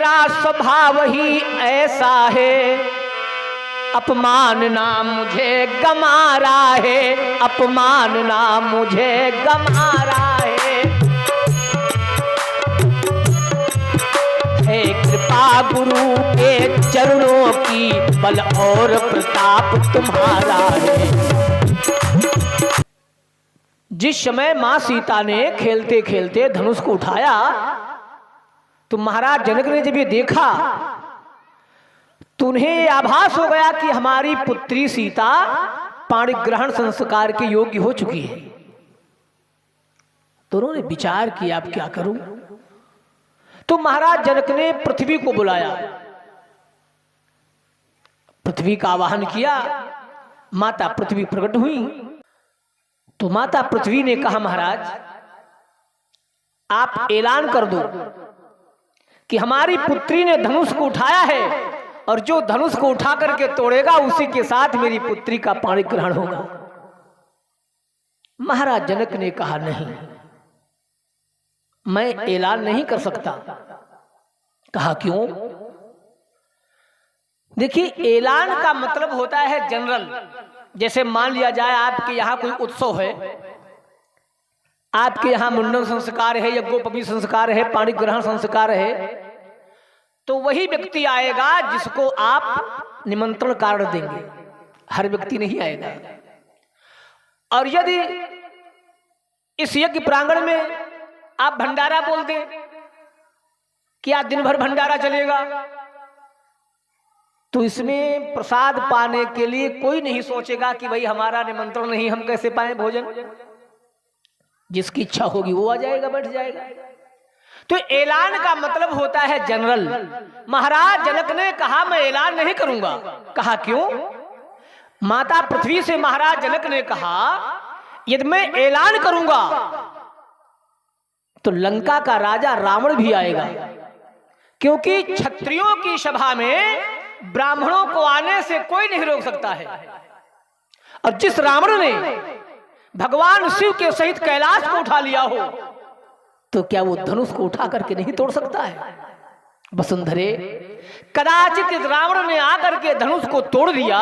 मेरा स्वभाव ही ऐसा है, अपमान ना मुझे गमा रहा है, अपमान ना मुझे गमा रहा है। हे कृपा गुरु के चरणों की, बल और प्रताप तुम्हारा है। जिस समय मां सीता ने खेलते खेलते धनुष को उठाया तो महाराज जनक ने जब ये देखा तो उन्हें आभास हो गया कि हमारी पुत्री सीता पाणिग्रहण संस्कार के योग्य हो चुकी है। तो उन्होंने विचार किया अब क्या करूं। तो महाराज जनक ने पृथ्वी को बुलाया, पृथ्वी का आवाहन किया, माता पृथ्वी प्रकट हुई। तो माता पृथ्वी ने कहा महाराज आप ऐलान कर दो कि हमारी पुत्री ने धनुष को उठाया है और जो धनुष को उठा करके तोड़ेगा उसी के साथ मेरी पुत्री का पाणिग्रहण होगा। महाराज जनक ने कहा नहीं, मैं ऐलान नहीं कर सकता। कहा क्यों? देखिए ऐलान का मतलब होता है जनरल। जैसे मान लिया जाए आपके यहां कोई उत्सव है, आपके यहां मुंडन संस्कार है, यज्ञोपवीत संस्कार है, पाणिग्रहण संस्कार है, तो वही व्यक्ति आएगा जिसको आप निमंत्रण कार्ड देंगे, हर व्यक्ति नहीं आएगा। और यदि इस यज्ञ प्रांगण में आप भंडारा बोल दें कि आज दिन भर भंडारा चलेगा, तो इसमें प्रसाद पाने के लिए कोई नहीं सोचेगा कि भाई हमारा निमंत्रण नहीं, हम कैसे पाएं भोजन। जिसकी इच्छा होगी वो आ जाएगा, बैठ जाएगा। तो ऐलान का मतलब होता है जनरल। महाराज जनक ने कहा मैं ऐलान नहीं करूंगा। कहा क्यों? माता पृथ्वी से महाराज जनक ने कहा यदि मैं ऐलान करूंगा तो लंका का राजा रावण भी आएगा, क्योंकि क्षत्रियों की सभा में ब्राह्मणों को आने से कोई नहीं रोक सकता है। और जिस रावण ने भगवान शिव के सहित कैलाश को उठा लिया हो तो क्या वो धनुष को उठा करके नहीं तोड़ सकता है? वसुंधरे, कदाचित इस रावण ने आकर के धनुष को तोड़ दिया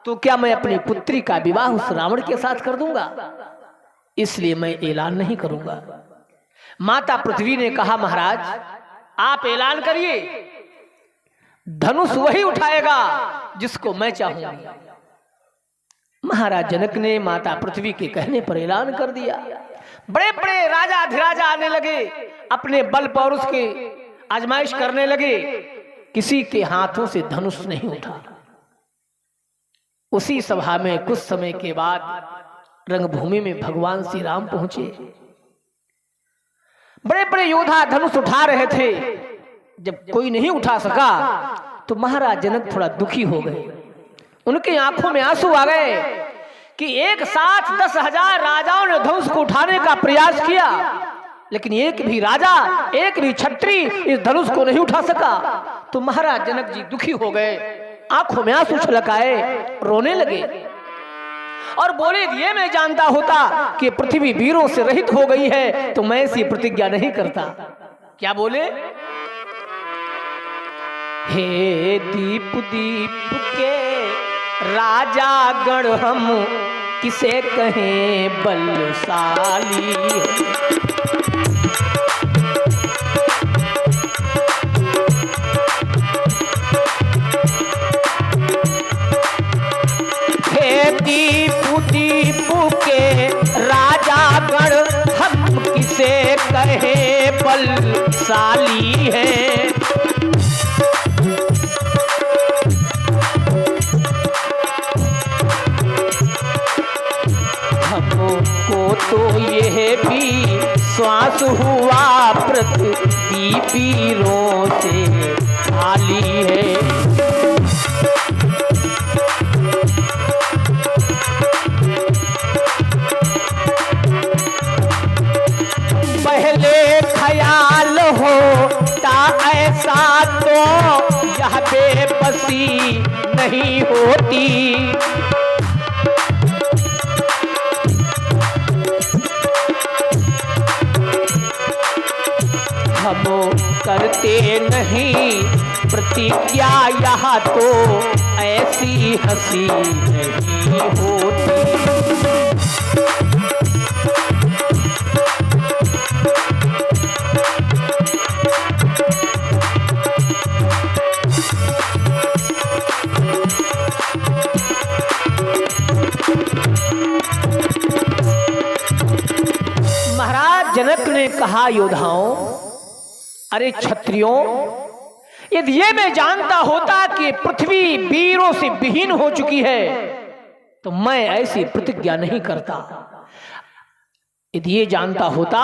तो क्या मैं अपनी पुत्री का विवाह उस रावण के साथ कर दूंगा? इसलिए मैं ऐलान नहीं करूंगा। माता पृथ्वी ने कहा महाराज आप ऐलान करिए, धनुष वही उठाएगा जिसको मैं चाहूंगी। महाराज जनक ने माता पृथ्वी के कहने पर ऐलान कर दिया। बड़े बड़े राजा अधिराजा आने लगे, अपने बल पौरुष के आजमाइश करने लगे, किसी के हाथों से धनुष नहीं उठा। उसी सभा में कुछ समय के बाद रंगभूमि में भगवान श्री राम पहुंचे। बड़े बड़े योद्धा धनुष उठा रहे थे, जब कोई नहीं उठा सका तो महाराज जनक थोड़ा दुखी हो गए। उनकी आंखों में आंसू आ गए कि एक साथ 10,000 राजाओं ने धनुष को उठाने का प्रयास किया, लेकिन एक भी राजा, एक भी क्षत्रिय इस धनुष को नहीं उठा सका। तो महाराज जनक जी दुखी हो गए, आंखों में आंसू छलकाए, रोने लगे और बोले ये मैं जानता होता कि पृथ्वी वीरों से रहित हो गई है तो मैं ऐसी प्रतिज्ञा नहीं करता। क्या बोले? हे दीप दीप के राजा गण हम किसे कहें बलशाली। हे दीप दीप के राजा गण हम किसे कहें बलशाली है। को तो यह भी श्वास हुआ पृथ्वी वीरों से खाली है। पहले ख्याल होता ऐसा तो यह बेबसी नहीं होती। करते नहीं प्रतिज्ञा, यहाँ तो ऐसी हंसी नहीं होती। महाराज जनक ने कहा, योद्धाओं, अरे क्षत्रियों, यदि ये मैं जानता होता कि पृथ्वी वीरों से विहीन हो चुकी है तो मैं ऐसी प्रतिज्ञा नहीं करता। यदि ये जानता होता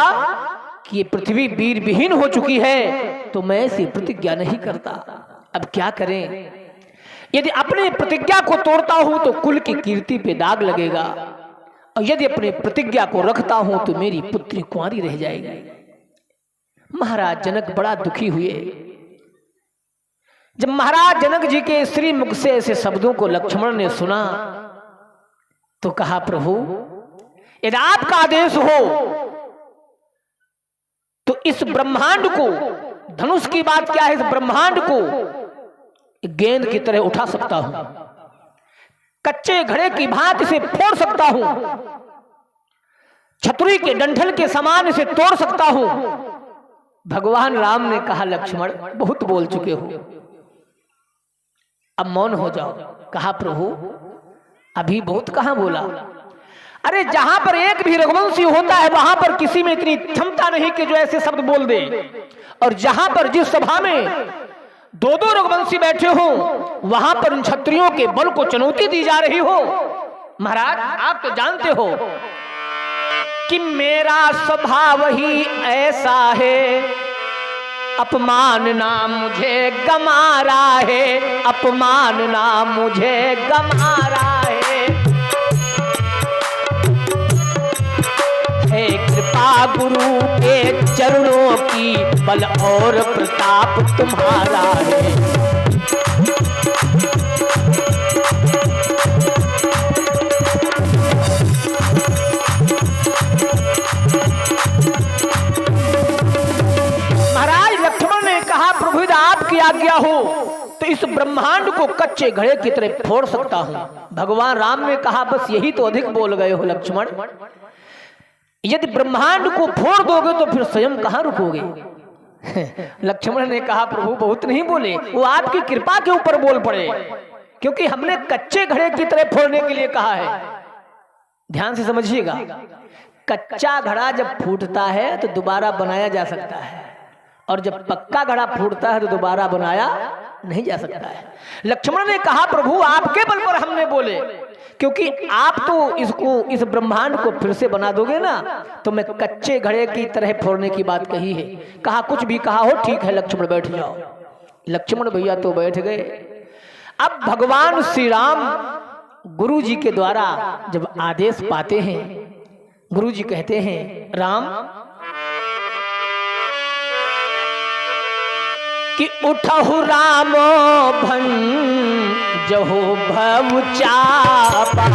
कि ये पृथ्वी वीर विहीन हो चुकी है तो मैं ऐसी प्रतिज्ञा नहीं करता। अब क्या करें? यदि अपनी प्रतिज्ञा को तोड़ता हूं तो कुल की कीर्ति पे दाग लगेगा, और यदि अपनी प्रतिज्ञा को रखता हूं तो मेरी पुत्री कुंवारी रह जाएगी। महाराज जनक बड़ा दुखी हुए। जब महाराज जनक जी के श्री मुख से ऐसे शब्दों को लक्ष्मण ने सुना तो कहा, प्रभु, यदि आपका आदेश हो तो इस ब्रह्मांड को, धनुष की बात क्या है, इस ब्रह्मांड को गेंद की तरह उठा सकता हूं, कच्चे घड़े की भांति इसे फोड़ सकता हूं, छतरी के डंठल के समान इसे तोड़ सकता हूं। भगवान राम ने कहा, लक्ष्मण, बहुत बोल चुके हो, अब मौन हो जाओ। कहा, प्रभु, अभी बहुत कहां बोला? अरे जहां पर एक भी रघुवंशी होता है वहां पर किसी में इतनी क्षमता नहीं कि जो ऐसे शब्द बोल दे, और जहां पर जिस सभा में दो दो रघुवंशी बैठे हो वहां पर उन क्षत्रियों के बल को चुनौती दी जा रही हो। महाराज, आप तो जानते हो कि मेरा स्वभाव ही ऐसा है, अपमानना मुझे गमारा है, अपमानना मुझे गमारा है। हे कृपा गुरु के चरणों की, बल और प्रताप तुम्हारा है। महाराज लक्ष्मण ने कहा, प्रभु, यदि आपकी आज्ञा हो तो इस ब्रह्मांड को कच्चे घड़े की तरह फोड़ सकता हूं। भगवान राम ने कहा, बस यही तो अधिक बोल गए हो लक्ष्मण, यदि ब्रह्मांड को फोड़ दोगे तो फिर स्वयं कहां रुकोगे? लक्ष्मण ने कहा, प्रभु, बहुत नहीं बोले, वो आपकी कृपा के ऊपर बोल पड़े, क्योंकि हमने कच्चे घड़े की तरह फोड़ने के लिए कहा है। ध्यान से समझिएगा, कच्चा घड़ा जब फूटता है तो दोबारा बनाया जा सकता है, और जब पक्का घड़ा फूटता है तो दोबारा बनाया नहीं जा सकता है। लक्ष्मण ने कहा, प्रभु, आपके बल पर हमने बोले, क्योंकि आप तो इसको, इस ब्रह्मांड को फिर से बना दोगे ना, तो मैं कच्चे घड़े की तरह फोड़ने की बात कही है। कहा, कुछ भी कहा हो, ठीक है लक्ष्मण, बैठ जाओ। लक्ष्मण भैया तो बैठ गए। अब भगवान श्री राम गुरु जी के द्वारा जब आदेश पाते हैं, गुरु जी कहते हैं, राम, कि उठहु राम भंजहु भव चापा,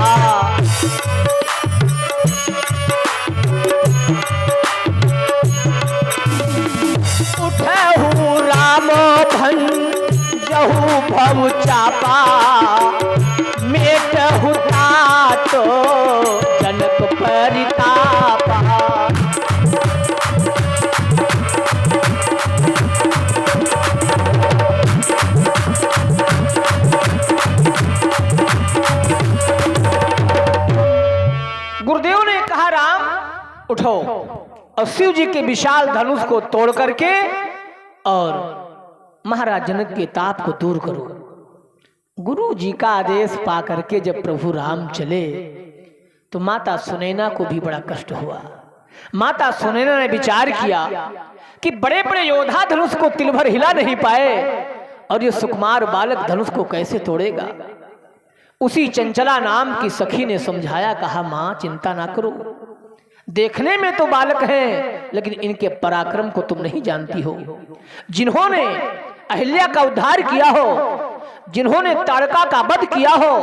उठहु राम भंजहु भव चापा, मेटहु तात जनक परितापा। गुरुदेव ने कहा, राम उठो और शिव जी के विशाल धनुष को तोड़ करके और महाराज जनक के ताप को दूर करो। गुरु जी का आदेश पा करके जब प्रभु राम चले तो माता सुनैना को भी बड़ा कष्ट हुआ। माता सुनैना ने विचार किया कि बड़े बड़े योद्धा धनुष को तिल भर हिला नहीं पाए और ये सुकुमार बालक धनुष को कैसे तोड़ेगा। उसी चंचला नाम की सखी ने समझाया, कहा, मां चिंता ना करो, देखने में तो बालक हैं लेकिन इनके पराक्रम को तुम नहीं जानती हो। जिन्होंने अहिल्या का उद्धार किया हो, जिन्होंने ताड़का का वध किया हो,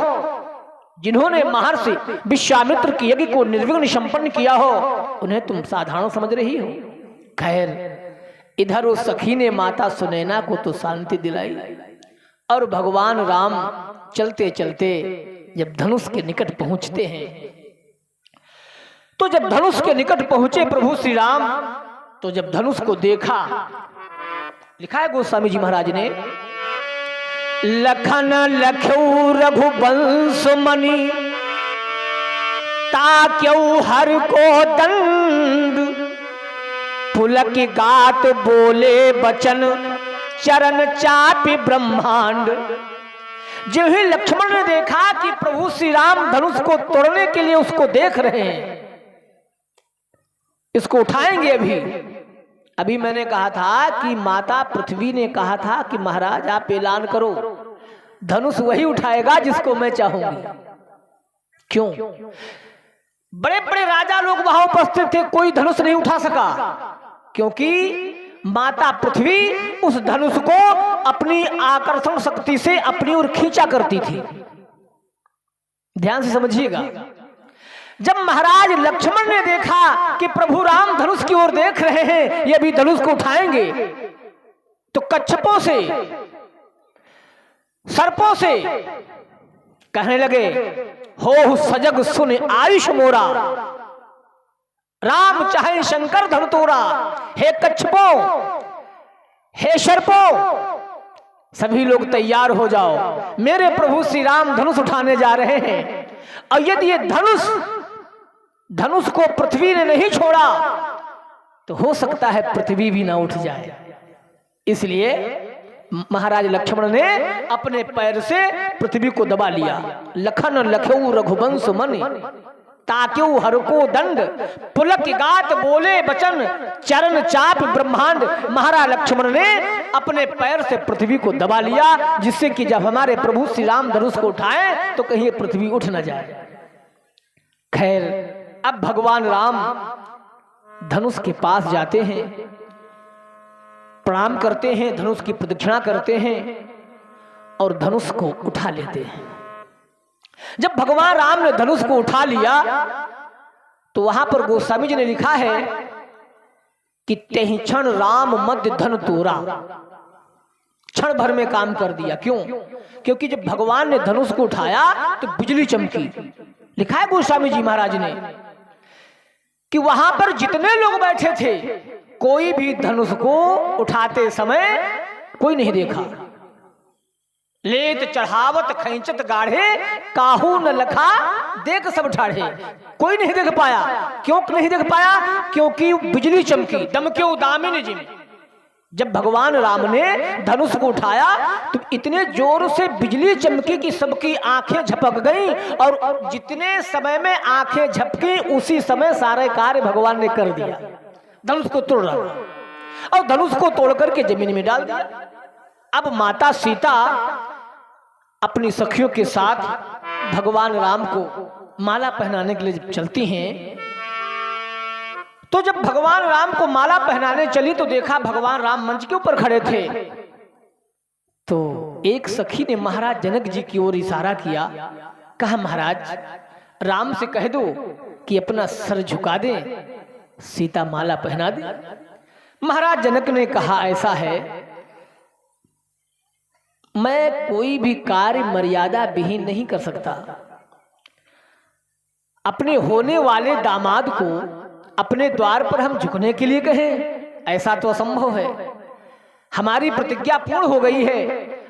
जिन्होंने महर्षि विश्वामित्र की यज्ञ को निर्विघ्न संपन्न किया हो, उन्हें तुम साधारण समझ रही हो। खैर, इधर उस सखी ने माता सुनैना को तो शांति दिलाई, और भगवान राम चलते चलते जब धनुष के निकट पहुंचते हैं, तो जब धनुष के निकट पहुंचे प्रभु श्री राम, तो जब धनुष को देखा, लिखा है गोस्वामी जी महाराज ने, लखन लख्यौ रघुवंश मणि ताक्यौ हर को दंड, पुलक गात बोले बचन चरण चापि ब्रह्मांड। जो ही लक्ष्मण ने देखा कि प्रभु श्री राम धनुष को तोड़ने के लिए उसको देख रहे हैं, इसको उठाएंगे अभी मैंने कहा था कि माता पृथ्वी ने कहा था कि महाराज आप ऐलान करो, धनुष वही उठाएगा जिसको मैं चाहूंगी। क्यों? बड़े बड़े राजा लोग वहां उपस्थित थे, कोई धनुष नहीं उठा सका, क्योंकि माता पृथ्वी उस धनुष को अपनी आकर्षण शक्ति से अपनी ओर खींचा करती थी। ध्यान से समझिएगा। जब महाराज लक्ष्मण ने देखा कि प्रभु राम धनुष की ओर देख रहे हैं, ये भी धनुष को उठाएंगे, तो कच्छपों से सर्पों से कहने लगे, हो सजग सुन आयुष मोरा, राम चाहे शंकर धन तोरा। हे कच्छपों, हे सर्पों, सभी लोग तैयार हो जाओ, मेरे प्रभु श्री राम धनुष उठाने जा रहे हैं। और यदि ये धनुष को पृथ्वी ने नहीं छोड़ा तो हो सकता है पृथ्वी भी ना उठ जाए। इसलिए महाराज लक्ष्मण ने अपने पैर से पृथ्वी को दबा लिया। लखन लख्यौ रघुवंश मणि ताक्यौ हर को दंड, पुलक गात बोले बचन चरण चाप ब्रह्मांड। महाराज लक्ष्मण ने अपने पैर से पृथ्वी को दबा लिया, जिससे कि जब हमारे प्रभु श्री राम धनुष को उठाए तो कहीं पृथ्वी उठ न जाए। खैर, अब भगवान राम धनुष के पास जाते हैं, प्रणाम करते हैं, धनुष की प्रदक्षिणा करते हैं और धनुष को उठा लेते हैं। जब भगवान राम ने धनुष को उठा लिया तो वहां पर गोस्वामी जी ने लिखा है कि तेहि क्षण राम मध्य धन तोरा, क्षण भर में काम कर दिया। क्यों? क्योंकि जब भगवान ने धनुष को उठाया तो बिजली चमकी। लिखा है गोस्वामी जी महाराज ने कि वहां पर जितने लोग बैठे थे, कोई भी धनुष को उठाते समय कोई नहीं देखा। लेत चढ़ावत खैंचत गाढ़े, काहू न लखा देख सब ठाढ़े। कोई नहीं देख पाया। क्यों नहीं देख पाया? क्योंकि बिजली चमकी। दमक्यो दामिनी जिम। जब भगवान राम ने धनुष को उठाया तो इतने जोर से बिजली चमकी कि सबकी आंखें झपक गईं, और जितने समय में आंखें झपकी उसी समय सारे कार्य भगवान ने कर दिया। धनुष को तोड़ रहा और धनुष को तोड़ करके जमीन में डाल दिया। अब माता सीता अपनी सखियों के साथ भगवान राम को माला पहनाने के लिए जब चलती हैं, तो जब भगवान राम को माला पहनाने चली तो देखा भगवान राम मंच के ऊपर खड़े थे। तो एक सखी ने महाराज जनक जी की ओर इशारा किया, कहा महाराज राम से कह दो कि अपना सर झुका दे, सीता माला पहना दे। महाराज जनक ने कहा ऐसा है, मैं कोई भी कार्य मर्यादा विहीन नहीं कर सकता। अपने होने वाले दामाद को अपने द्वार पर हम झुकने के लिए कहें, ऐसा तो असंभव है। हमारी प्रतिज्ञा पूर्ण हो गई है।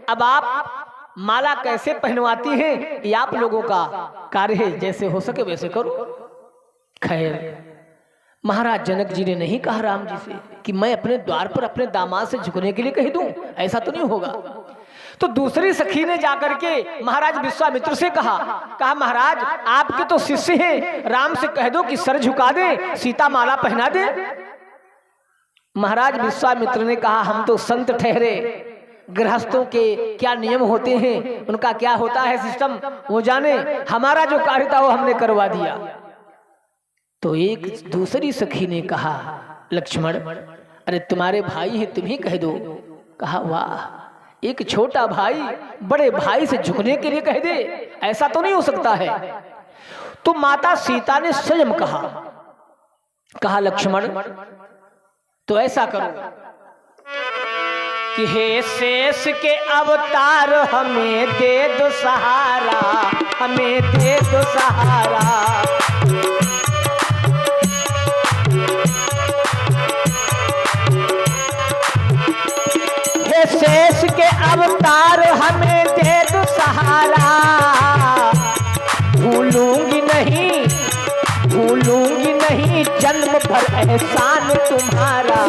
अब आप माला कैसे पहनवाती हैं ये आप लोगों का कार्य है, जैसे हो सके वैसे करो। खैर, महाराज जनक जी ने नहीं कहा राम जी से कि मैं अपने द्वार पर अपने दामाद से झुकने के लिए कह दूं, ऐसा तो नहीं होगा। तो दूसरी सखी ने जाकर के महाराज विश्वामित्र से कहा महाराज आपके तो शिष्य हैं, राम से कह दो कि सर झुका दे, सीता माला पहना दे। महाराज विश्वामित्र ने कहा हम तो संत ठहरे, गृहस्थों के क्या नियम होते हैं, उनका क्या होता है सिस्टम, वो जाने, हमारा जो कार्य था वो हमने करवा दिया। तो एक दूसरी सखी ने कहा लक्ष्मण अरे तुम्हारे भाई हैं, तुम ही कह दो। कहा वाह, एक छोटा भाई बड़े भाई से झुकने के लिए कह दे, ऐसा तो नहीं हो सकता है। तो माता सीता ने स्वयं कहा लक्ष्मण तो ऐसा करो, कि हे शेष के अवतार हमें दे दो सहारा, हमें दे दो सहारा। हे शेष के अवतार हमें दे दो सहारा। भूलूंगी नहीं, भूलूंगी नहीं जन्म भर एहसान तुम्हारा,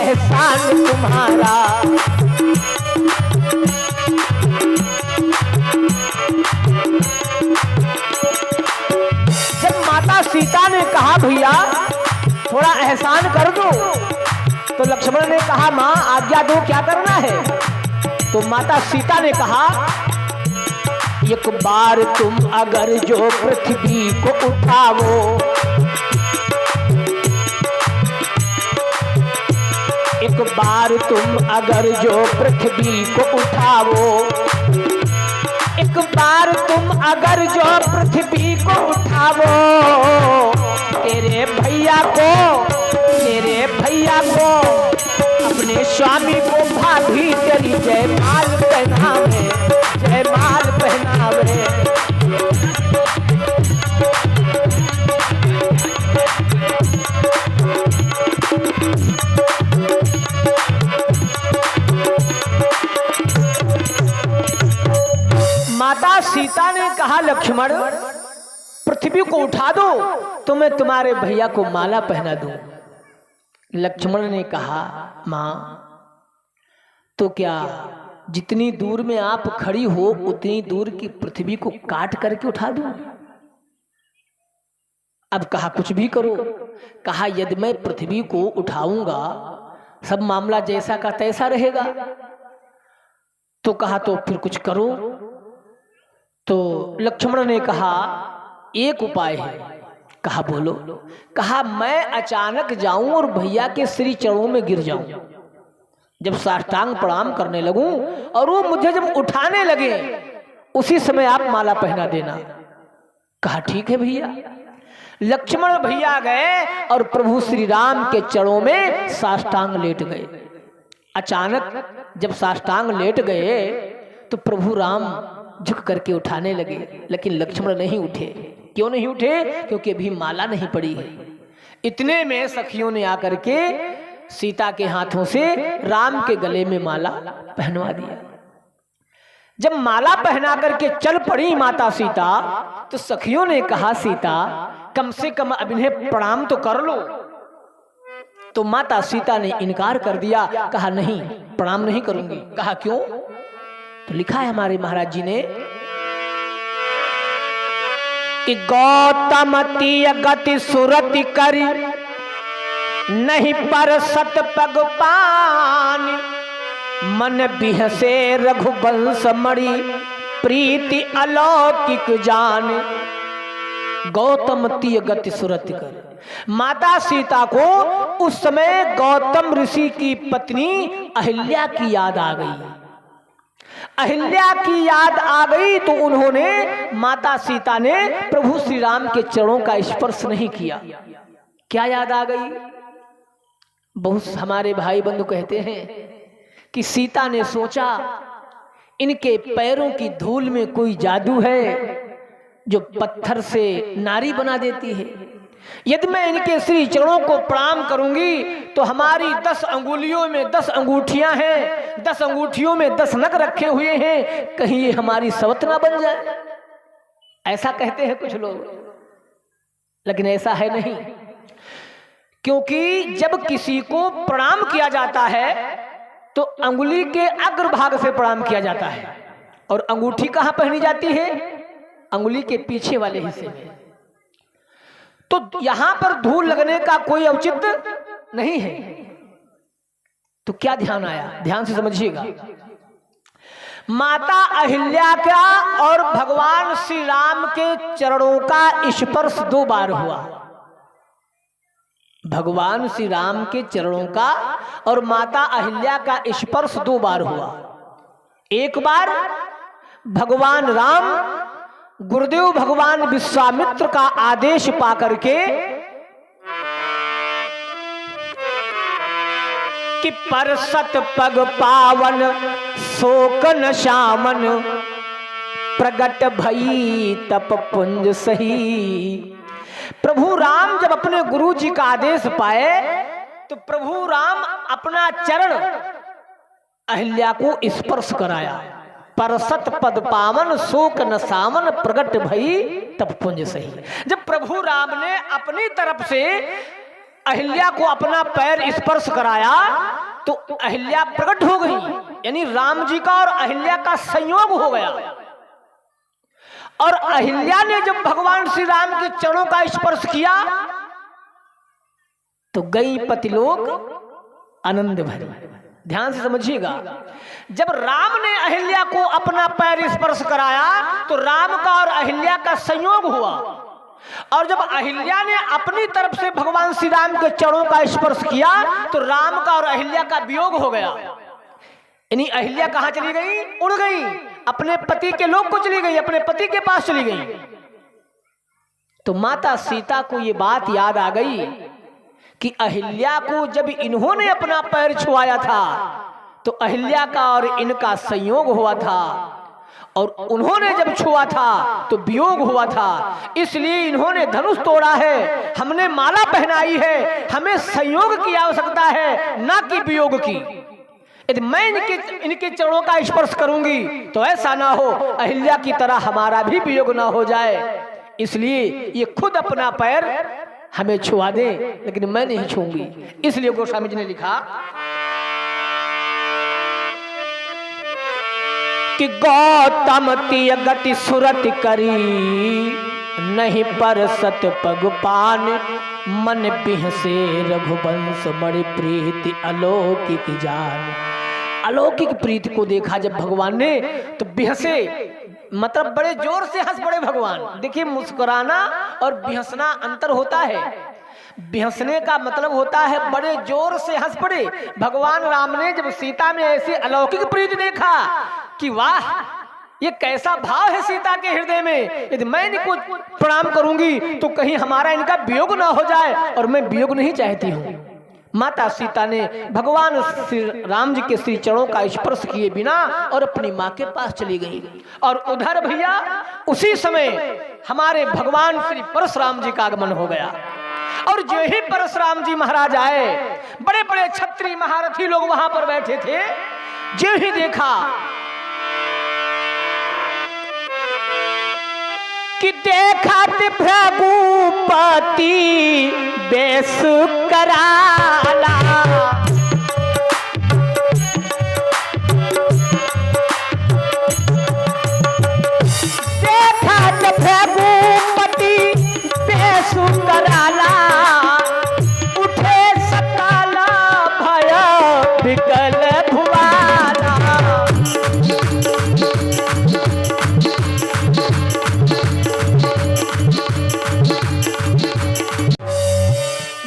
एहसान तुम्हारा। जब माता सीता ने कहा भैया थोड़ा एहसान कर दो, तो लक्ष्मण ने कहा मां आज्ञा दो, क्या करना है? तो माता सीता ने कहा एक बार तुम अगर जो पृथ्वी को उठाओ, एक बार तुम अगर जो पृथ्वी को उठाओ, एक बार तुम अगर जो पृथ्वी को उठाओ, तेरे भैया को, तेरे भैया को, अपने स्वामी को भाभी तेरी जयमाल पहनावे, जयमाल पहनावे। माता सीता ने कहा लक्ष्मण पृथ्वी को उठा दो तो मैं तुम्हारे भैया को माला पहना दूं। लक्ष्मण ने कहा मां तो क्या जितनी दूर में आप खड़ी हो उतनी दूर की पृथ्वी को काट करके उठा दूं? अब कहा कुछ भी करो। कहा यदि मैं पृथ्वी को उठाऊंगा सब मामला जैसा का तैसा रहेगा। तो कहा तो फिर कुछ करो। तो लक्ष्मण ने कहा एक उपाय है। कहा बोलो। कहा मैं अचानक जाऊं और भैया के श्री चरणों में गिर जाऊं, जब साष्टांग प्रणाम करने लगूं और वो मुझे जब उठाने लगे उसी समय आप माला पहना देना। कहा ठीक है भैया। लक्ष्मण भैया गए और प्रभु श्री राम के चरणों में साष्टांग लेट गए। अचानक जब साष्टांग लेट गए तो प्रभु राम झुक करके उठाने लगे, लेकिन लक्ष्मण नहीं उठे। क्यों नहीं उठे? क्योंकि अभी माला नहीं पड़ी है। इतने में सखियों ने आकर के सीता के हाथों से राम के गले में माला पहनवा दिया। जब माला पहना करके चल पड़ी माता सीता तो सखियों ने कहा सीता कम से कम अब इन्हें प्रणाम तो कर लो। तो माता सीता ने इनकार कर दिया। कहा नहीं प्रणाम नहीं करूंगी। कहा क्यों? तो लिखा है हमारे महाराज जी ने कि गौतम तीय गति सुरति करी नहीं पर सत पग पानी, मन बिहसे रघुवंश मणि प्रीति अलौकिक जान। गौतम तीय गति सुरति कर। माता सीता को उस समय गौतम ऋषि की पत्नी अहिल्या की याद आ गई। अहिल्या की याद आ गई तो उन्होंने माता सीता ने प्रभु श्री राम के चरणों का स्पर्श नहीं किया। क्या याद आ गई? बहुत हमारे भाई बंधु कहते हैं कि सीता ने सोचा इनके पैरों की धूल में कोई जादू है जो पत्थर से नारी बना देती है। यदि मैं इनके श्री चरणों को प्रणाम करूंगी तो हमारी 10 अंगुलियों में 10 अंगूठियां हैं, 10 अंगूठियों में 10 नग रखे हुए हैं, कहीं ये हमारी सवत ना बन जाए। ऐसा कहते हैं कुछ लोग, लेकिन ऐसा है नहीं। क्योंकि जब किसी को प्रणाम किया जाता है तो अंगुली के अग्रभाग से प्रणाम किया जाता है और अंगूठी कहां पहनी जाती है? अंगुली के पीछे वाले हिस्से में। तो यहां पर धूल लगने का कोई औचित्य नहीं है। तो क्या ध्यान आया? ध्यान से समझिएगा। माता अहिल्या का और भगवान श्री राम के चरणों का स्पर्श 2 बार हुआ। भगवान श्री राम के चरणों का और माता अहिल्या का स्पर्श 2 बार हुआ। एक बार भगवान राम गुरुदेव भगवान विश्वामित्र का आदेश पाकर के कि परसत पग पावन शोक न शामन, प्रगट भई तप पुंज सही। प्रभु राम जब अपने गुरु जी का आदेश पाए तो प्रभु राम अपना चरण अहिल्या को स्पर्श कराया। परसत पद पावन शोक न सामन, प्रगट भई तप पुंज सही। जब प्रभु राम ने अपनी तरफ से अहिल्या को अपना पैर स्पर्श कराया तो अहिल्या प्रकट हो गई, यानी राम जी का और अहिल्या का संयोग हो गया। और अहिल्या ने जब भगवान श्री राम के चरणों का स्पर्श किया तो गई पतिलोक आनंद भरी। ध्यान से समझिएगा, जब राम ने अहिल्या को अपना पैर स्पर्श कराया तो राम का और अहिल्या का संयोग हुआ, और जब अहिल्या ने अपनी तरफ से भगवान श्री राम के चरणों का स्पर्श किया तो राम का और अहिल्या का वियोग हो गया। यानी अहिल्या कहां चली गई? उड़ गई, अपने पति के लोक को चली गई, अपने पति के पास चली गई। तो माता सीता को ये बात याद आ गई कि अहिल्या को जब इन्होंने अपना पैर छुआया था तो अहिल्या का और इनका संयोग हुआ था, और उन्होंने जब छुआ था तो वियोग हुआ था। इसलिए इन्होंने धनुष तोड़ा है, हमने माला पहनाई है, हमें संयोग की आवश्यकता है, ना कि वियोग की। यदि मैं इनके चरणों का स्पर्श करूंगी तो ऐसा ना हो अहिल्या की तरह हमारा भी वियोग ना हो जाए, इसलिए ये खुद अपना पैर हमें छुआ दे, लेकिन मैं नहीं छूंगी। इसलिए गोस्वामी जी ने लिखा कि गौतम तिय गति सुरति करी, नहीं पर सत पग पान, मन बिहसे रघुवंश बड़ी प्रीति अलौकिक जान। अलौकिक प्रीति को देखा जब भगवान ने तो बिहसे, मतलब बड़े जोर से हंस पड़े भगवान। देखिए, मुस्कुराना और बिहसना अंतर होता है। बिहसने का मतलब होता है बड़े जोर से हंस पड़े। भगवान राम ने जब सीता में ऐसी अलौकिक प्रीति देखा कि वाह, ये कैसा भाव है सीता के हृदय में, यदि मैं इनको प्रणाम करूंगी तो कहीं हमारा इनका वियोग ना हो जाए, और मैं वियोग नहीं चाहती हूँ। माता सीता ने भगवान श्री राम जी के श्री चरणों का स्पर्श किए बिना और अपनी माँ के पास चली गई। और उधर भैया उसी समय हमारे भगवान श्री परशुराम जी का आगमन हो गया। और जो ही परशुराम जी महाराज आए, बड़े बड़े क्षत्रिय महारथी लोग वहां पर बैठे थे, जो ही देखा कि देखा भृगुपति बेस कराला, देखा भृगुपति बेस कराला, उठे सकल भय विकल भुआला।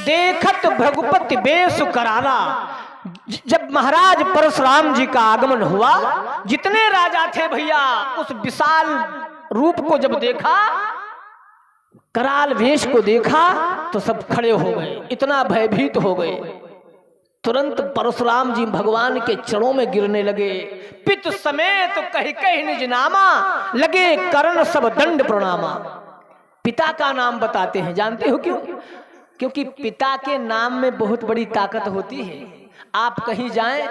देखत भृगुपति बेस कराला। जब महाराज परशुराम जी का आगमन हुआ, जितने राजा थे भैया उस विशाल रूप को जब देखा, कराल वेश को देखा तो सब खड़े हो गए, इतना भयभीत हो गए। तुरंत परशुराम जी भगवान के चरणों में गिरने लगे। पित समेत कही कही निज नामा, लगे करण सब दंड प्रणामा। पिता का नाम बताते हैं, जानते हो क्यों? क्योंकि पिता के नाम में बहुत बड़ी ताकत होती है। आप कहीं जाएं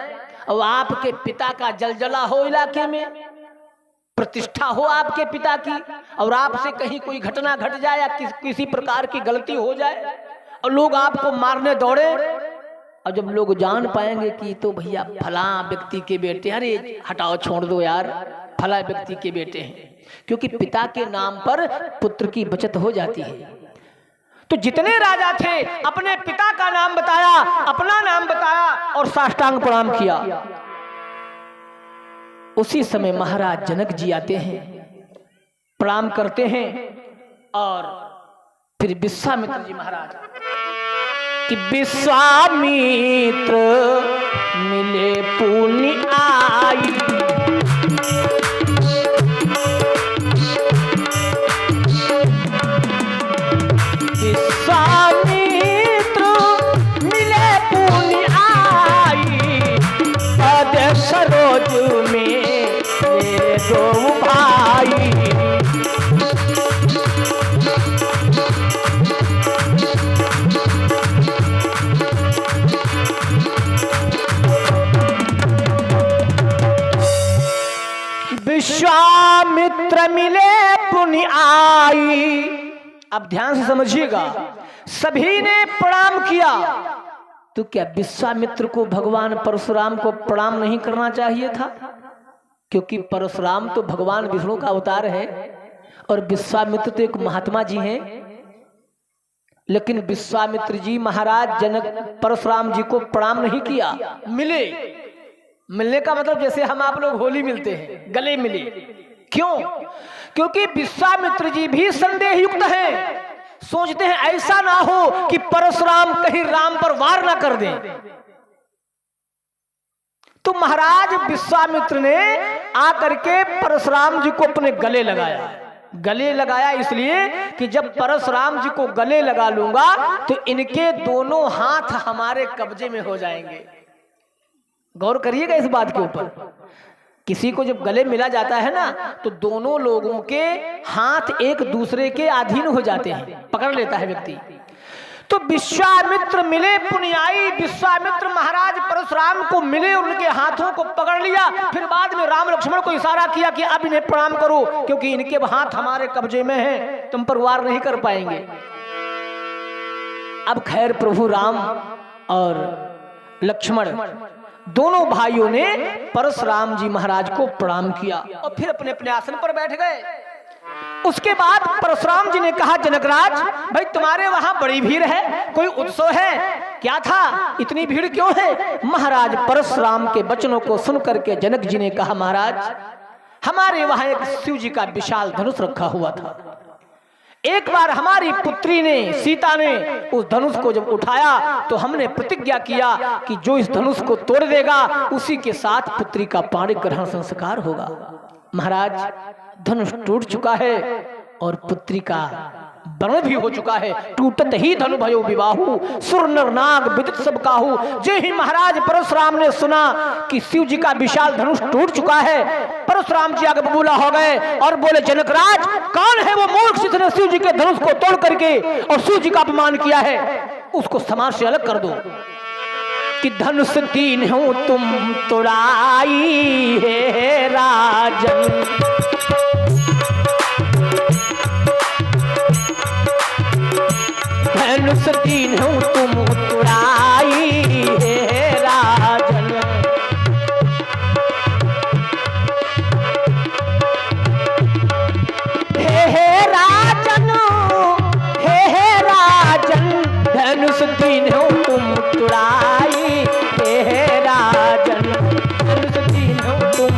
और आपके पिता का जलजला हो इलाके में, प्रतिष्ठा हो आपके पिता की, और आपसे कहीं कोई घटना घट जाए या किसी प्रकार की गलती हो जाए और लोग आपको मारने दौड़े, और जब लोग जान पाएंगे कि तो भैया फला व्यक्ति के बेटे, अरे हटाओ छोड़ दो यार, फला व्यक्ति के बेटे हैं, क्योंकि पिता के नाम पर पुत्र की बचत हो जाती है। तो जितने राजा थे अपने पिता का नाम बताया, अपना नाम बताया और साष्टांग प्रणाम किया। उसी समय महाराज जनक जी आते हैं, प्रणाम करते हैं, और फिर विश्वामित्र जी महाराज कि विश्वामित्र मिले पुण्य आई, विश्वामित्र मिले पुण्य आई, मित्र मिले पुण्य आई। अब ध्यान से समझिएगा, सभी ने प्रणाम किया, तो क्या विश्वामित्र को भगवान परशुराम को प्रणाम नहीं करना चाहिए था? क्योंकि परशुराम तो भगवान विष्णु का अवतार है और विश्वामित्र तो एक महात्मा जी हैं। लेकिन विश्वामित्र जी महाराज जनक परशुराम जी को प्रणाम नहीं किया। मिलने का मतलब जैसे हम आप लोग होली मिलते हैं, गले मिले। क्यों? क्योंकि विश्वामित्र जी भी संदेह युक्त हैं, सोचते हैं ऐसा ना हो कि परशुराम कहीं राम पर वार ना कर दें। तो महाराज विश्वामित्र ने आकर के परशुराम जी को अपने गले लगाया इसलिए कि जब परशुराम जी को गले लगा लूंगा तो इनके दोनों हाथ हमारे कब्जे में हो जाएंगे। गौर करिएगा इस बात के ऊपर। किसी को जब गले मिला जाता है ना तो दोनों लोगों के हाथ एक दूसरे के अधीन हो जाते हैं, पकड़ लेता है व्यक्ति। तो विश्वामित्र मिले पुण्याई, विश्वामित्र महाराज परशुराम को मिले, उनके हाथों को पकड़ लिया। फिर बाद में राम लक्ष्मण को इशारा किया कि अब इन्हें प्रणाम करो, क्योंकि इनके हाथ हमारे कब्जे में हैं, तुम पर वार नहीं कर पाएंगे। अब खैर प्रभु राम और लक्ष्मण दोनों भाइयों ने परशुराम जी महाराज को प्रणाम किया और फिर अपने अपने आसन पर बैठ गए। उसके बाद परशुराम जी ने कहा, जनकराज भाई तुम्हारे वहां बड़ी भीड़ है, कोई उत्सव है? क्या था, इतनी भीड़ क्यों है? महाराज परशुराम के वचनों को सुनकर के जनक जी ने कहा, महाराज हमारे वहां एक शिव जी का विशाल धनुष रखा हुआ था। एक बार हमारी पुत्री ने, सीता ने उस धनुष को जब उठाया तो हमने प्रतिज्ञा किया कि जो इस धनुष को तोड़ देगा उसी के साथ पुत्री का पाणी ग्रहण संस्कार होगा। महाराज धनुष टूट चुका है और पुत्री का वर्ण भी हो चुका है। टूटत ही धनु भयो विवाहु, सुर नर नाग विदित सब काहू। जे ही महाराज परशुराम ने सुना कि शिव जी का विशाल धनुष टूट चुका है, परशुराम जी आगे बबूला हो गए और बोले, जनकराज कौन है वो मूर्ख जिसने शिव जी के धनुष को तोड़ करके और शिव जी का अपमान किया है? उसको समाज से अलग कर दो। कि धनुष तीन हूं तुम तोड़ाई है राजन, धनुष तीन हूं तुम तोड़ाई है राजन। हे राजन, हे राजन, धनुष तीन हूं तुम तोड़ाई हे राजन, धनुष तीन हूं तुम।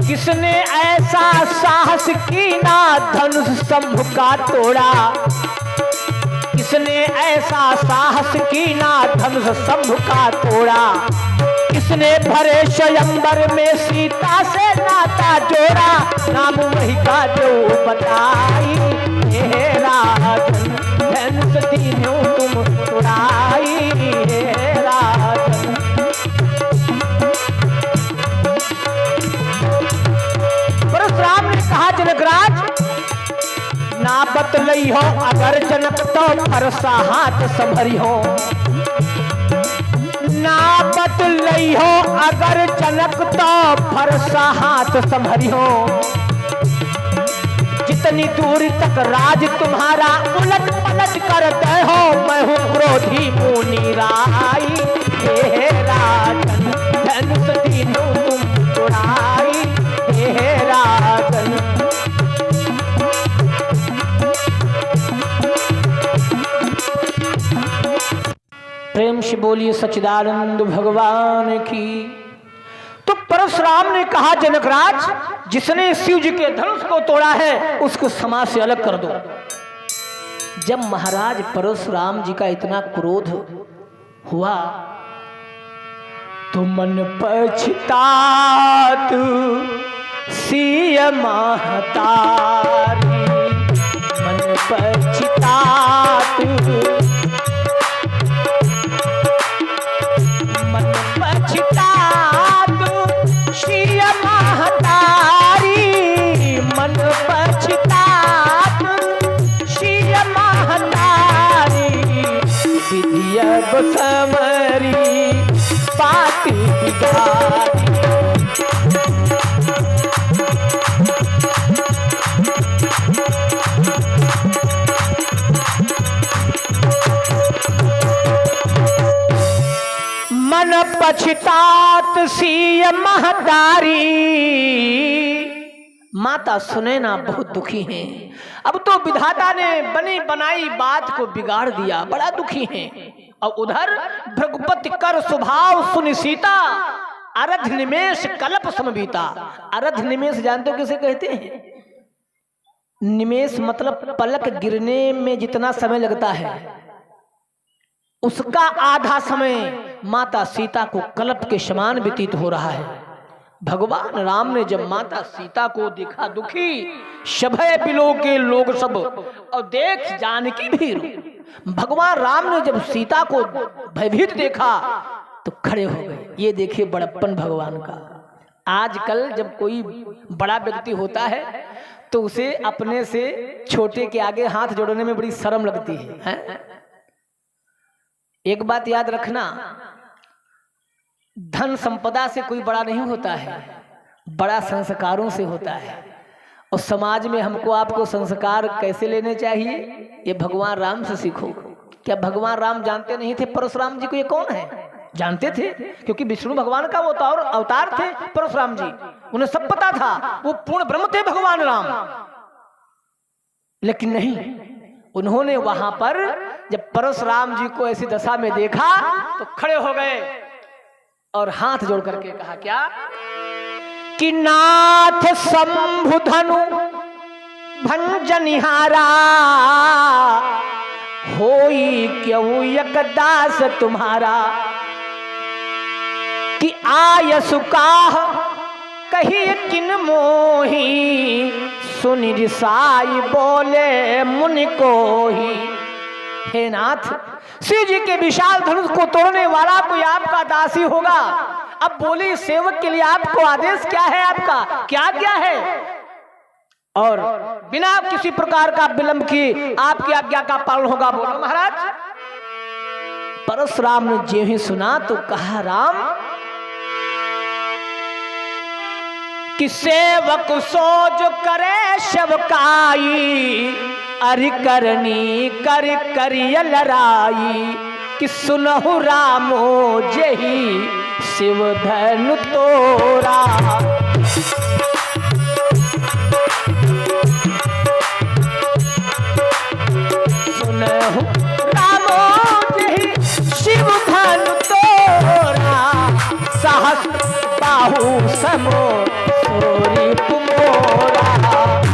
किसने ऐसा साहस कीना धनुष शंभु का तोड़ा, किसने ऐसा साहस कीना धनुष शंभु का तोड़ा, किसने भरे स्वयंवर में सीता से नाता जोड़ा, नाम वही का जो बताई हे राजन, धनुष तीनों तुम तोड़ाई हे राजन। परशुराम ने कहा, जनकराज ना बतलई हो अगर जनक तो फरसा हाथ संभरी हो, ना बतलई हो अगर जनक तो फरसा हाथ संभरी हो। जितनी दूर तक राज तुम्हारा उलट पलट करते हो, मैं हूँ क्रोधी मुनि राई हे राजन, धनुष तीनों तुम तोड़ाई हे राजन। प्रेम से बोलिए सच्चिदानंद भगवान की। तो परशुराम ने कहा, जनकराज जिसने शिव जी के धनुष को तोड़ा है उसको समाज से अलग कर दो। जब महाराज परशुराम जी का इतना क्रोध हुआ तो मन पछतात सिय महतारी, मन पछतात श्री महतारी, मन पछतात श्री महतारी। विधिया सिय महतारी। माता सुनैना बहुत दुखी हैं। अब तो विधाता ने बनी बनाई बात को बिगाड़ दिया, बड़ा दुखी हैं। और उधर भृगुपति कर स्वभाव सुनि सीता, अरध निमेष कल्प समबीता। अरध निमेष जानते हो किसे कहते हैं? निमेष मतलब पलक गिरने में जितना समय लगता है उसका आधा समय माता सीता को कल्प के समान व्यतीत हो रहा है। भगवान राम ने जब माता सीता को देखा दुखी, सभय बिलो के लोग सब और देख जानकी भीर। भगवान राम ने जब सीता को भयभीत देखा तो खड़े हो गए। ये देखिए बड़प्पन भगवान का। आजकल जब कोई बड़ा व्यक्ति होता है तो उसे अपने से छोटे के आगे हाथ जोड़ने में बड़ी शर्म लगती है? एक बात याद रखना, धन संपदा से कोई बड़ा नहीं होता है, बड़ा संस्कारों से होता है। और समाज में हमको आपको संस्कार कैसे लेने चाहिए, ये भगवान राम से सीखो। क्या भगवान राम जानते नहीं थे परशुराम जी को ये कौन है? जानते थे, क्योंकि विष्णु भगवान का वो अवतार थे परशुराम जी, उन्हें सब पता था, वो पूर्ण ब्रह्म थे भगवान राम। लेकिन नहीं, उन्होंने वहां पर जब परशुराम जी को ऐसी दशा में देखा तो खड़े हो गए और हाथ जोड़ करके कहा क्या कि नाथ शंभु धनु भंजनिहारा, होई क्यों यकदास तुम्हारा। कि आय सुकाह कही किन मोही, सुनि रिसाई बोले मुनि को ही। हे नाथ, शिव जी के विशाल धनुष को तोड़ने वाला कोई आपका दासी होगा। अब बोले सेवक के लिए आपको आदेश क्या है, आपका क्या क्या है? और बिना किसी प्रकार का विलंब किए आपकी आज्ञा का पालन होगा। बोलो महाराज। परशुराम ने जो ही सुना तो कहा राम कि सेवक सोज करे शवकाई, अरि करनी कर करिय लराई। कि सुनहु रामो जही शिव धनु तोरा। सुनहु रामो जही शिव धनु तोरा। सहस्र बाहु समो सोरी तुमोरा।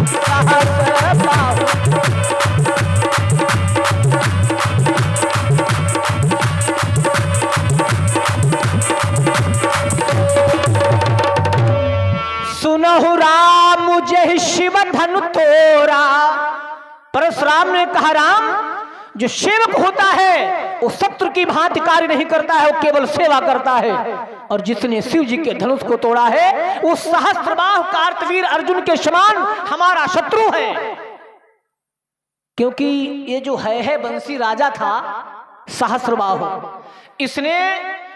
सहस्र बाहु सुनहु राम जय शिव धनु तोरा। परशुराम ने कहा राम, जो सेवक होता है वो शत्रु की भांति कार्य नहीं करता है, वो केवल सेवा करता है। और जिसने शिव जी के धनुष को तोड़ा है वो सहस्त्रबाहु कार्तवीर अर्जुन के समान हमारा शत्रु है। क्योंकि ये जो है बंसी राजा था सहस्त्रबाहु, इसने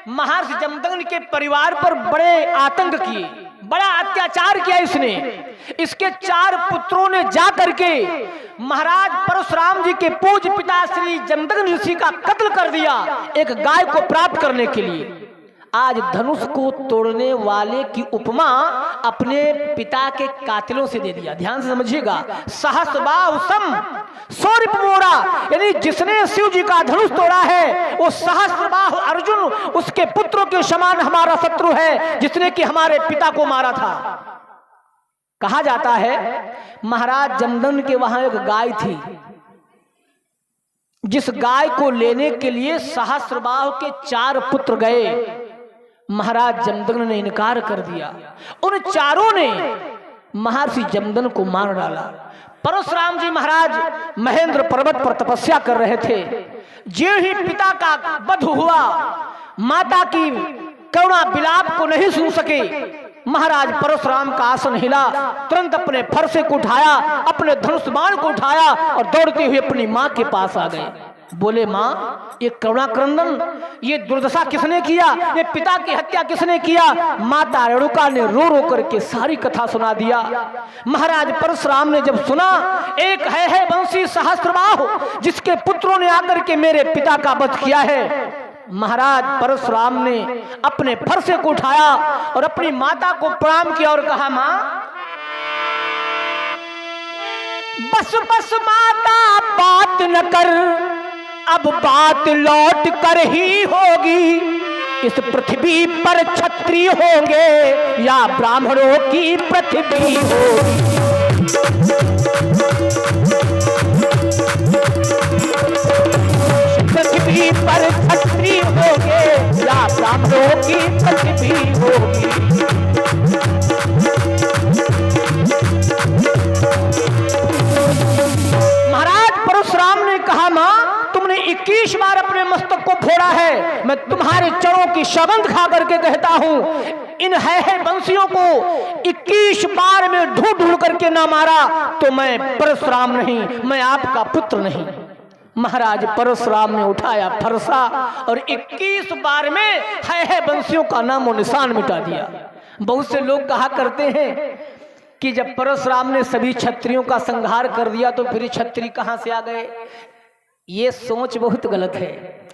महर्षि जमदग्नि के परिवार पर बड़े आतंक किए, बड़ा अत्याचार किया इसने। इसके 4 पुत्रों ने जा करके महाराज परशुराम जी के पूज्य पिता श्री जमदग्नि ऋषि का कत्ल कर दिया, एक गाय को प्राप्त करने के लिए। आज धनुष को तोड़ने वाले की उपमा अपने पिता के कातिलों से दे दिया। ध्यान से समझिएगा। सहस्रबाहु सम सौरिप मोरा, यानी जिसने शिव जी का धनुष तोड़ा है वो सहस्रबाहु अर्जुन उसके पुत्रों के समान हमारा शत्रु है, जिसने कि हमारे पिता को मारा था। कहा जाता है महाराज जमदग्नि के वहां एक गाय थी, जिस गाय को लेने के लिए सहस्रबाहु के 4 पुत्र गए। महाराज जमदग्नि ने इनकार कर दिया। उन 4 ने महर्षि जमदग्नि को मार डाला। परशुराम जी महाराज महेंद्र पर्वत पर तपस्या कर रहे थे। जो ही पिता का वध हुआ, माता की करुणा विलाप को नहीं सुन सके, महाराज परशुराम का आसन हिला, तुरंत अपने फरसे को उठाया, अपने धनुष बाण को उठाया और दौड़ते हुए अपनी मां के पास आ गए। बोले मां, ये करुणा क्रंदन, ये दुर्दशा किसने किया, ये पिता की हत्या किसने किया? माता रेणुका ने रो रो करके सारी कथा सुना दिया। महाराज परशुराम ने जब सुना, एक है बंसी सहस्त्रबाहु जिसके पुत्रों ने आकर के मेरे पिता का वध किया है, महाराज परशुराम ने अपने फरसे को उठाया और अपनी माता को प्रणाम किया और कहा, मां बस बस माता बात न कर, अब बात लौट कर ही होगी। इस पृथ्वी पर क्षत्रिय होंगे या ब्राह्मणों की पृथ्वी होगी। पृथ्वी पर क्षत्रिय होंगे या ब्राह्मणों की पृथ्वी होगी। महाराज परशुराम ने कहा, मां तुमने 21 बार अपने मस्तक को फोड़ा है, मैं तुम्हारे चरणों की सौगंध खा करके कहता हूं, इन है बंसियों को 21 बार में ढूंढ ढूंढ करके ना मारा तो मैं परशुराम नहीं, मैं आपका पुत्र नहीं। महाराज परशुराम ने उठाया फरसा और 21 बार में है बंसियों का नामो निशान मिटा दिया। बहुत से लोग कहा करते हैं कि जब परशुराम ने सभी क्षत्रियों का संहार कर दिया तो फिर क्षत्रिय कहां से आ गए। ये सोच बहुत गलत है।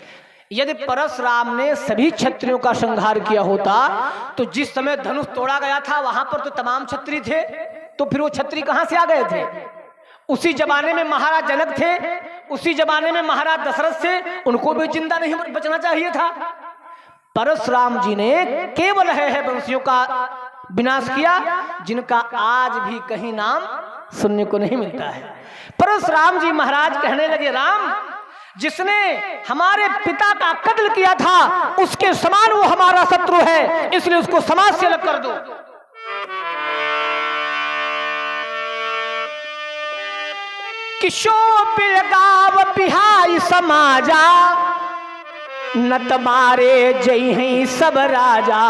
यदि परशुराम ने सभी क्षत्रियों का संहार किया होता तो जिस समय धनुष तोड़ा गया था वहां पर तो तमाम क्षत्रिय थे, तो फिर वो क्षत्रिय कहां से आ गए थे। उसी जमाने में महाराज जनक थे, उसी जमाने में महाराज दशरथ थे, उनको भी जिंदा नहीं बचना चाहिए था। परशुराम जी ने केवल है वंशियों का विनाश किया जिनका आज भी कहीं नाम सुनने को नहीं मिलता है। परशुराम जी महाराज कहने लगे, राम जिसने हमारे पिता का कत्ल किया था उसके समान वो हमारा शत्रु है, इसलिए उसको समाज से अलग कर दो। किशो बिलगाव बिहाई समाजा, न तुम्हारे जय हैं सब राजा।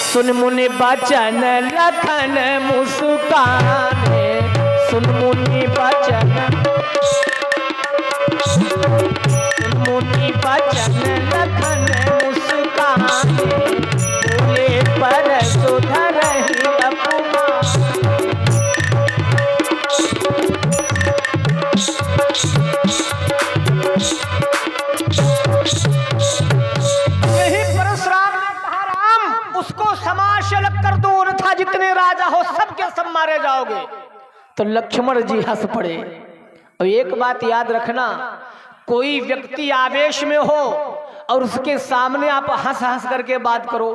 सुन मुनि बचन लखन मुस्काने, सुन मुनि बचन, सुन मुनि बचन लखन मुस्काने, बोले पर सुधर ही अपमान। उसको समाज से अलग कर दो, अन्यथा जितने राजा हो सबके सब मारे जाओगे। तो लक्ष्मण जी हंस पड़े। और एक बात याद रखना, कोई व्यक्ति आवेश में हो और उसके सामने आप हंस हंस करके बात करो,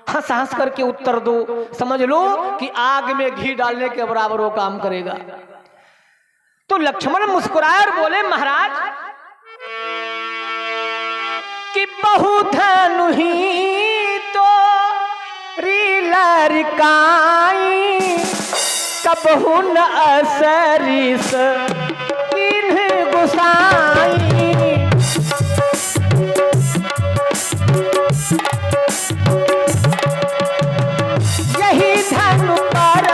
हंस हंस करके उत्तर दो, समझ लो कि आग में घी डालने के बराबर वो काम करेगा। तो लक्ष्मण मुस्कुराए और बोले, महाराज कि बहुधनु ही तो लड़काई, कबहु न असरिस किन्ह गुसाई। यही धनु पर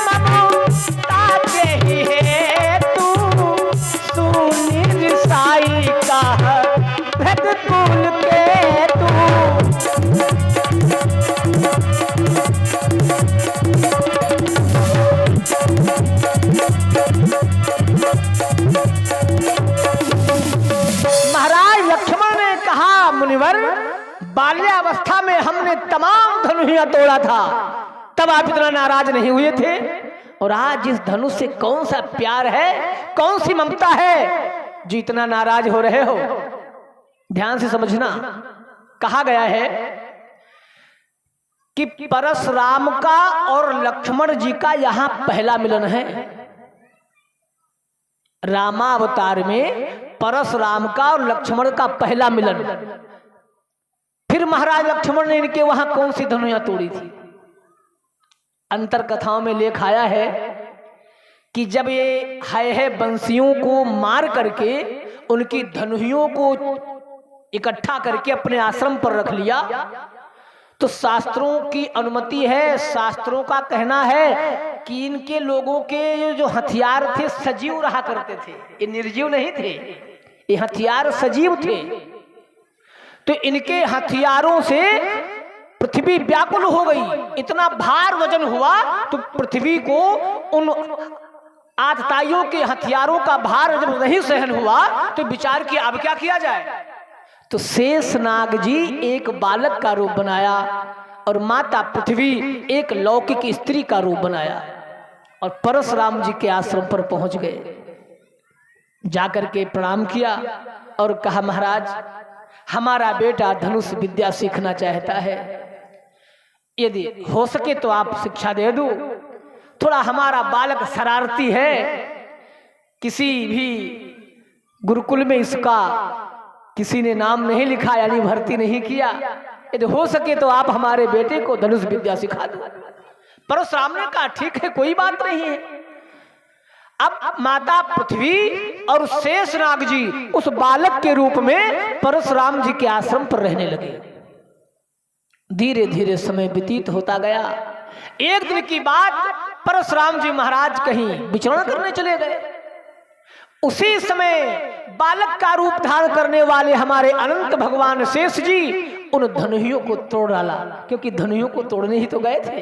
ममता के हेतु, सुनिर्साई का भृत कुल के तू। महाराज लक्ष्मण ने कहा, मुनिवर बाल्यावस्था में हमने तमाम धनुषियां तोड़ा था, तब आप इतना नाराज नहीं हुए थे, और आज इस धनुष से कौन सा प्यार है, कौन सी ममता है जो इतना नाराज हो रहे हो। ध्यान से समझना, कहा गया है कि परशुराम का और लक्ष्मण जी का यहां पहला मिलन है। रामावतार में परशुराम का और लक्ष्मण का पहला मिलन। फिर महाराज लक्ष्मण ने इनके वहां कौन सी धनुषियां तोड़ी थी। अंतर कथाओं में लेख आया है कि जब ये है बंसियों को मार करके उनकी धनुषियों को इकट्ठा करके अपने आश्रम पर रख लिया, तो शास्त्रों की अनुमति है, शास्त्रों का कहना है कि इनके लोगों के जो हथियार थे सजीव रहा करते थे, ये निर्जीव नहीं थे, ये हथियार सजीव थे। तो इनके हथियारों से पृथ्वी व्याकुल हो गई, इतना भार वजन हुआ तो पृथ्वी को उन आतताइयों के हथियारों का भार जब नहीं सहन हुआ तो विचार किया अब क्या किया जाए। तो शेषनाग जी एक बालक का रूप बनाया और माता पृथ्वी एक लौकिक स्त्री का रूप बनाया और परशुराम जी के आश्रम पर पहुंच गए। जाकर के प्रणाम किया और कहा, महाराज हमारा बेटा धनुष विद्या सीखना चाहता है, यदि हो सके तो आप शिक्षा दे दो। थोड़ा हमारा बालक शरारती है, किसी भी गुरुकुल में इसका किसी ने नाम नहीं लिखा यानी भर्ती नहीं किया, यदि हो सके तो आप हमारे बेटे को धनुष विद्या सिखा दो। परशुराम ने कहा ठीक है, कोई बात नहीं है। अब माता पृथ्वी और शेषनाग जी उस बालक के रूप में परशुराम जी के आश्रम पर रहने लगे। धीरे धीरे समय व्यतीत होता गया। एक दिन की बात, परशुराम जी महाराज कहीं विचरण करने चले गए। उसी समय बालक का रूप धारण करने वाले हमारे अनंत भगवान शेष जी उन धनुहियों को तोड़ डाला, क्योंकि धनुहियों को तोड़ने ही तो गए थे।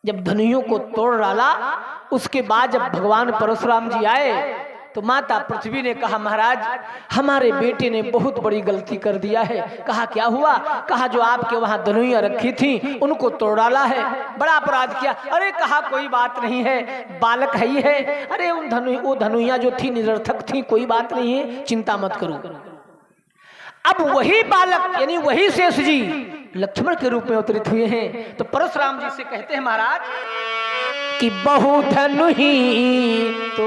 जब धनुहियों को तोड़ डाला, उसके बाद जब भगवान परशुराम जी आए तो माता पृथ्वी ने कहा, महाराज हमारे बेटे ने बहुत बड़ी गलती कर दिया है। कहा क्या हुआ? कहा जो आपके वहां धनुइयां रखी थी उनको तोड़ डाला है, बड़ा अपराध किया। अरे कहा कोई बात नहीं है, बालक है ही है। अरे वो धनुइयां जो थी निरर्थक थी, कोई बात नहीं है, चिंता मत करो। अब वही बालक यानी वही शेष जी लक्ष्मण के रूप में अवतरित हुए हैं। तो परशुराम जी से कहते हैं महाराज कि बहु धनुही तो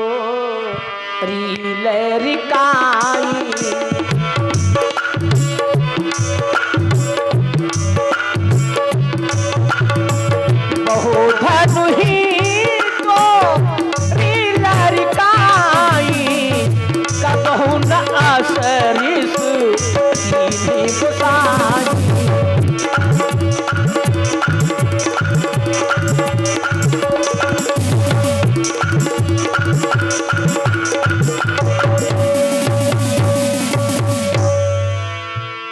लरिकाई, बहु धनुही तो लरिकाई, कबहु न असरिस गुसाई।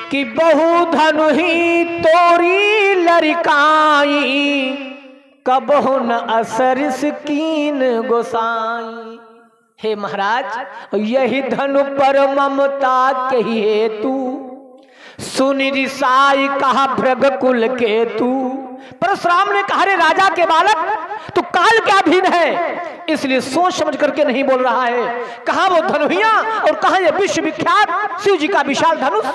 कि बहु धनुही तोरी लरिकाई, कबहु न असरिस कीन गोसाई। हे महाराज यही धनु पर ममता के हेतु, सुनि रिसाई कहा भृग कुल के तू। परशुराम ने कहा रे राजा के बालक तू काल के अधीन है, इसलिए सोच समझ करके नहीं बोल रहा है। कहा वो धनुहिया और कहा ये विश्व विख्यात शिव जी का विशाल धनुष।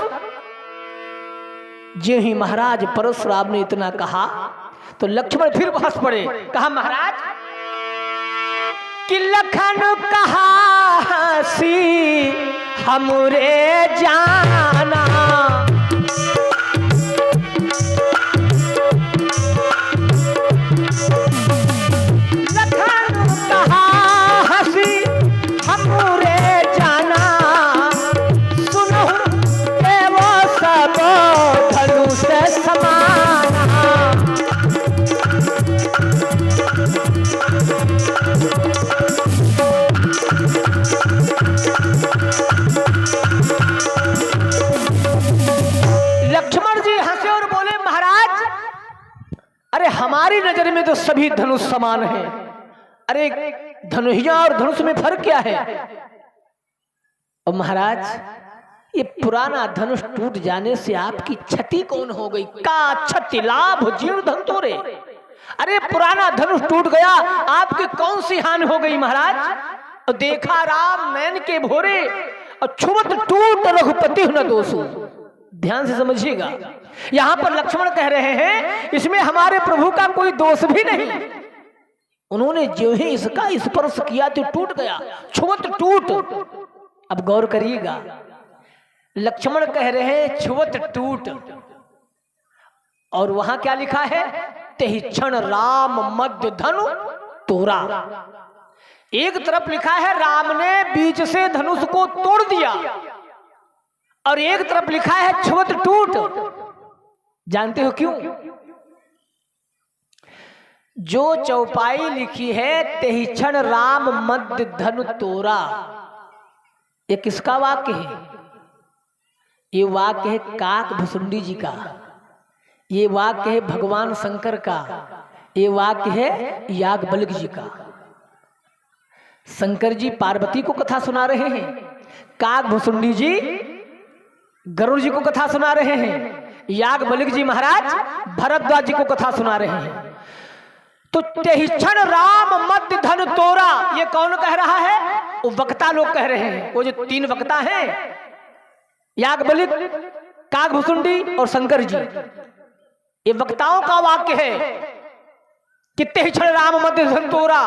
जे ही महाराज परशुराम ने इतना कहा तो लक्ष्मण फिर हंस पड़े। कहा महाराज कि लखन कहा हंसी हमरे जाना, लखन कहा हंसी हमरे जाना, सुनो वो सब धनुष समाना। लक्ष्मण जी हंसे और बोले महाराज अरे हमारी नजर में तो सभी धनुष समान हैं। अरे धनुहिया और धनुष में फर्क क्या है? और महाराज ये पुराना धनुष टूट जाने से आपकी क्षति कौन हो गई? का क्षति लाभ जीर्ण धन तोरे। अरे पुराना धनुष टूट गया, आपकी कौन सी हानि हो गई महाराज? और देखा राम नैन के भोरे और छुमत टूट रघुपति न दोषो। ध्यान से समझिएगा, यहां पर लक्ष्मण कह रहे हैं इसमें हमारे प्रभु का कोई दोष भी नहीं। उन्होंने जो ही इसका स्पर्श किया तो टूट गया, छुमत टूट। अब गौर करिएगा, लक्ष्मण कह रहे हैं छुवत टूट, और वहां क्या लिखा है? तेहि क्षण राम मध्य धनु तोरा। एक तरफ लिखा है राम ने बीच से धनुष को तोड़ दिया, और एक तरफ लिखा है छुवत टूट। जानते हो क्यों? जो चौपाई लिखी है तेहि क्षण राम मध्य धनु तोरा, ये किसका वाक्य है? ये वाक्य है काक भुसुंडी जी का, ये वाक्य है भगवान शंकर का, ये वाक्य है याज्ञवल्क्य जी का। शंकर जी पार्वती को कथा सुना रहे हैं, काक भुसुंडी जी गरुड़ जी को कथा सुना रहे हैं, याज्ञवल्क्य जी महाराज भरद्वाज जी को कथा सुना रहे हैं। तो तेहि क्षण राम मध्य धन तोरा, ये कौन कह रहा है? वो वक्ता लोग कह रहे हैं। वो जो 3 वक्ता हैं, याज्ञवल्क्य, काकभूषुंडी और शंकर जी, ये वक्ताओं का वाक्य है कि तेहि क्षण राम मध्य धन तोरा।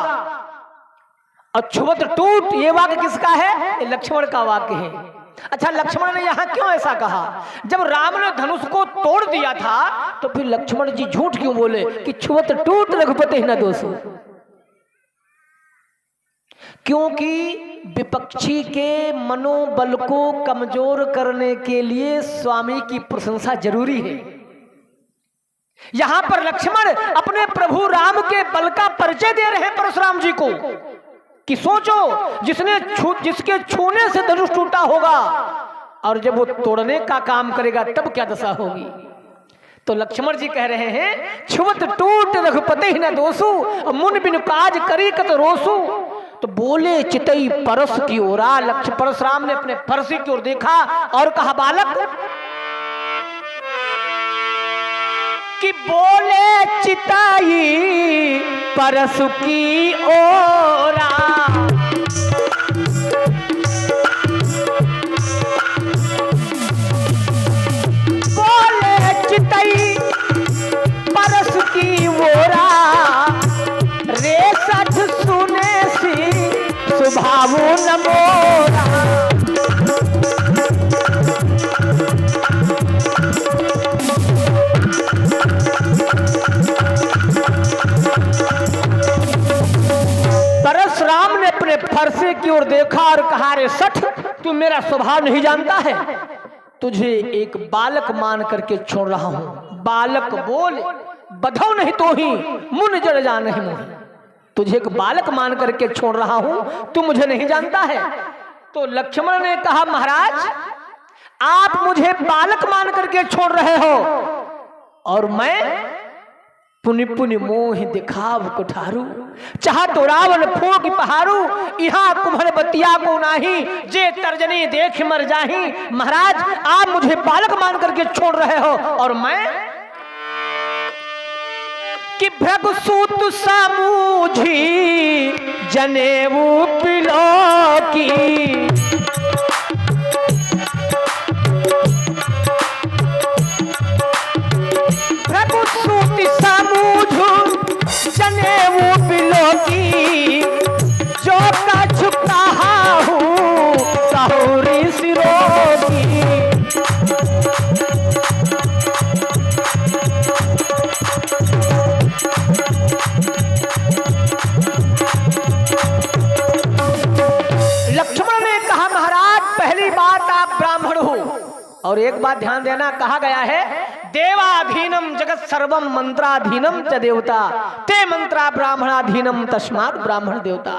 और छुवत टूट, ये वाक्य किसका है? ये लक्ष्मण का वाक्य है। अच्छा, लक्ष्मण ने यहां क्यों ऐसा कहा? जब राम ने धनुष को तोड़ दिया था तो फिर लक्ष्मण जी झूठ क्यों बोले कि छुवत टूट रघुपति न दोषो? क्योंकि विपक्षी के मनोबल को कमजोर करने के लिए स्वामी की प्रशंसा जरूरी है। यहां पर लक्ष्मण अपने प्रभु राम के बल का परिचय दे रहे हैं परशुराम जी को कि सोचो, जिसके छूने से धनुष टूटा होगा और जब वो तोड़ने का काम करेगा तब क्या दशा होगी। तो लक्ष्मण जी कह रहे हैं छुवत टूट रघुपति न दोषु, मुन बिन काज करी कत रोसु। तो बोले चितई परस की ओरा, लक्ष्मण परशुराम ने अपने फरसी की ओर देखा और कहा बालक कि बोले चिताई परसु की ओरा। बोले चिताई परसु की ओरा, रे सठ सुने सी सुभावु न मोरा। परशुराम ने अपने फरसे की ओर देखा और कहा रे सठ, तू मेरा स्वभाव नहीं जानता है, तुझे एक बालक मान करके छोड़ रहा हूं। बालक बोल बधौ नहीं तो ही मुन जड़ जान नहीं मोहि, तुझे एक बालक मान करके छोड़ रहा हूं, तू मुझे नहीं जानता है। तो लक्ष्मण ने कहा महाराज, आप मुझे बालक मान करके छोड़ रहे हो और मैं पुनि पुनि मोहि दिखाव कुठारू, चाह तो रावण फूक पहारू, यहाँ कुम्हर बतिया को नाही, जे तर्जनी देख मर जाही। महाराज, आप मुझे बालक मान करके छोड़ रहे हो और मैं कि भृगुसूत सामूझी जनेऊ पिलो की। भृगुसूत सामूझू जनेऊ पिलो की, जो का झुका हूँ साहुरी सिरो की। लक्ष्मण ने कहा महाराज, पहली बात आप ब्राह्मण हो, और एक बात ध्यान देना, कहा गया है देवाधीनम जगत सर्वम मंत्राधीनम च देवता, ते मंत्रा ब्राह्मणाधीनम तस्मात् ब्राह्मण देवता।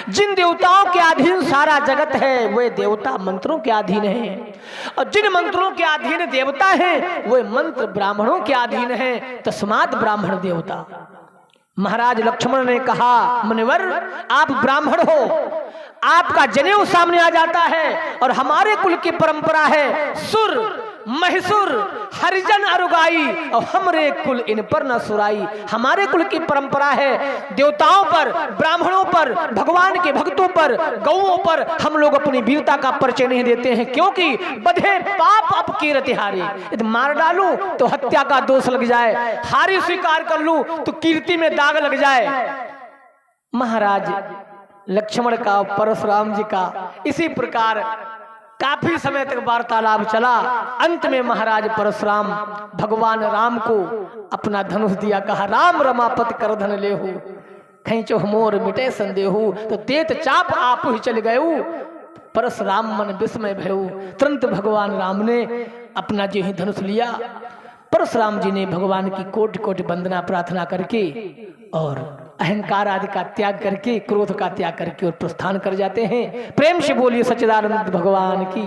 जिन देवताओं के अधीन सारा जगत है वे देवता मंत्रों के अधीन हैं, और जिन मंत्रों के अधीन देवता हैं वे मंत्र ब्राह्मणों के अधीन हैं, तस्मात् ब्राह्मण देवता। महाराज लक्ष्मण ने कहा मुनिवर, आप ब्राह्मण हो, आपका जनेऊ सामने आ जाता है, और हमारे कुल की परंपरा है सुर महिषुर हरिजन अरुगाई, और हमरे कुल इन पर न सुराई। हमारे कुल की परंपरा है देवताओं पर, ब्राह्मणों पर, भगवान के भक्तों पर, गौओं पर हम लोग अपनी वीरता का परिचय नहीं देते हैं, क्योंकि बधे पाप अपकीरति हारी। यदि मार डालूं तो हत्या का दोष लग जाए, हारी स्वीकार कर लूं तो कीर्ति में दाग लग जाए। महाराज लक्ष्मण का परशुराम जी का इसी प्रकार काफी समय तक वार्तालाप चला। अंत में महाराज परशुराम भगवान राम को अपना धनुष दिया, कहा राम रमापति कर धन लेहु, खैचो मोर मिटे संदेहु। तो देत चाप आप ही चल गयु, परशुराम मन विस्मय भयउ। तुरंत भगवान राम ने अपना जो ही धनुष लिया, परशुराम जी ने भगवान की कोटि कोटि वंदना प्रार्थना करके और अहंकार आदि का त्याग करके, क्रोध का त्याग करके और प्रस्थान कर जाते हैं। प्रेम से बोलिए सच्चिदानंद भगवान की।